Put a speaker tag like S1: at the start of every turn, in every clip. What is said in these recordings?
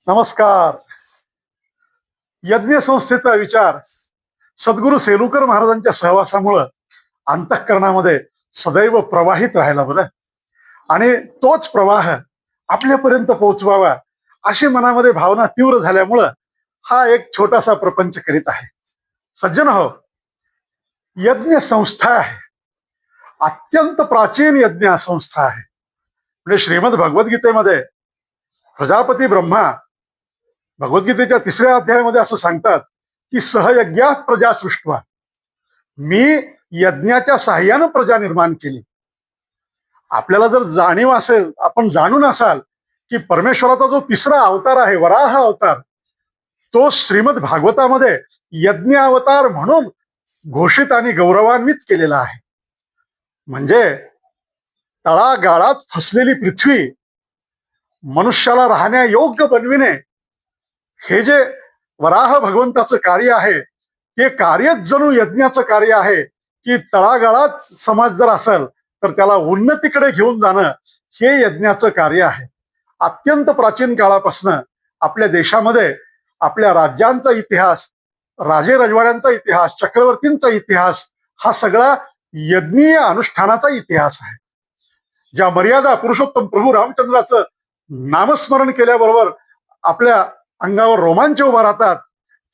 S1: नमस्कार. यज्ञ संस्थेचा विचार सद्गुरू सेलुकर महाराजांच्या सहवासामुळं अंतःकरणामध्ये सदैव प्रवाहित राहिला बरं. आणि तोच प्रवाह आपल्यापर्यंत पोहोचवावा अशी मनामध्ये भावना तीव्र झाल्यामुळं हा एक छोटासा प्रपंच करीत आहे. सज्जन हो, यज्ञ संस्था आहे, अत्यंत प्राचीन यज्ञ संस्था आहे. म्हणजे श्रीमद भगवद्गीतेमध्ये प्रजापती ब्रह्मा भगवद्गीतेच्या 3ऱ्या अध्यायामध्ये असं सांगतात की सहयज्ञा प्रजा सृष्टवा, मी यज्ञाच्या साह्यानं प्रजा निर्माण केली. आपल्याला जर जाणीव असेल, आपण जाणून असाल की परमेश्वराचा जो 3रा अवतार आहे वराह अवतार, तो श्रीमद भागवतामध्ये यज्ञ अवतार म्हणून घोषित आणि गौरवान्वित केलेला आहे. म्हणजे तळागाळात फसलेली पृथ्वी मनुष्याला राहण्यायोग्य बनविणे, हे जे वराह भगवंताचं कार्य आहे ते कार्यच जणू यज्ञाचं कार्य आहे. की तळागाळात समाज जर असेल तर त्याला उन्नतीकडे घेऊन जाणं हे यज्ञाचं कार्य आहे. अत्यंत प्राचीन काळापासून आपल्या देशामध्ये आपल्या राज्यांचा इतिहास, राजे रजवाड्यांचा इतिहास, चक्रवर्तींचा इतिहास हा सगळा यज्ञीय अनुष्ठानाचा इतिहास आहे. ज्या मर्यादा पुरुषोत्तम प्रभू रामचंद्राचं नामस्मरण केल्याबरोबर आपल्या अंगावर रोमांच उभा राहतात,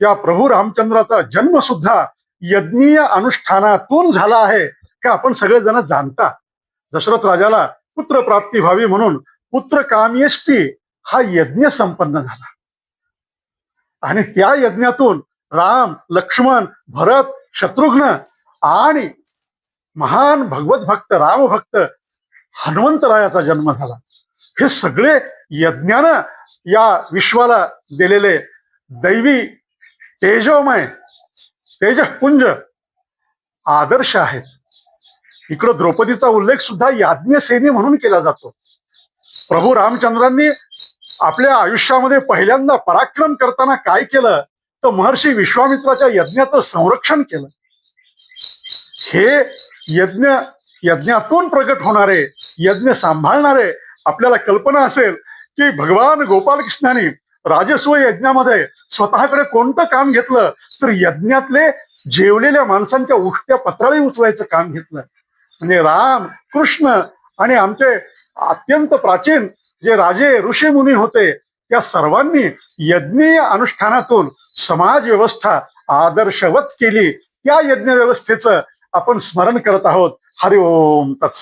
S1: त्या प्रभू रामचंद्राचा जन्म सुद्धा यज्ञीय अनुष्ठानातून झाला आहे हे आपण सगळेजण जाणता. दशरथ राजाला पुत्र प्राप्ती व्हावी म्हणून पुत्र कामयष्टी हा यज्ञ संपन्न झाला. आणि त्या यज्ञातून राम, लक्ष्मण, भरत, शत्रुघ्न आणि महान भगवत भक्त रामभक्त हनुमंतरायाचा जन्म झाला. हे सगळे यज्ञानं या विश्वाला दिलेले दैवी तेजोमय तेजपुंज आदर्श आहेत. इकडं द्रौपदीचा उल्लेख सुद्धा याज्ञसेनी म्हणून केला जातो. प्रभू रामचंद्रांनी आपल्या आयुष्यामध्ये पहिल्यांदा पराक्रम करताना काय केलं तर महर्षी विश्वामित्राच्या यज्ञाचं संरक्षण केलं. हे यज्ञातून प्रगट होणारे, यज्ञ सांभाळणारे, आपल्याला कल्पना असेल की भगवान गोपालकृष्णाने राजस्व यज्ञामध्ये स्वतःकडे कोणतं काम घेतलं तर यज्ञातले जेवलेल्या माणसांच्या उष्ट्या पत्राळी उचलायचं काम घेतलं. म्हणजे राम, कृष्ण आणि आमचे अत्यंत प्राचीन जे राजे ऋषी मुनी होते त्या सर्वांनी यज्ञीय अनुष्ठानातून समाज व्यवस्था आदर्शवत केली. त्या यज्ञ व्यवस्थेचं आपण स्मरण करत आहोत. हरि ओम तत्सत.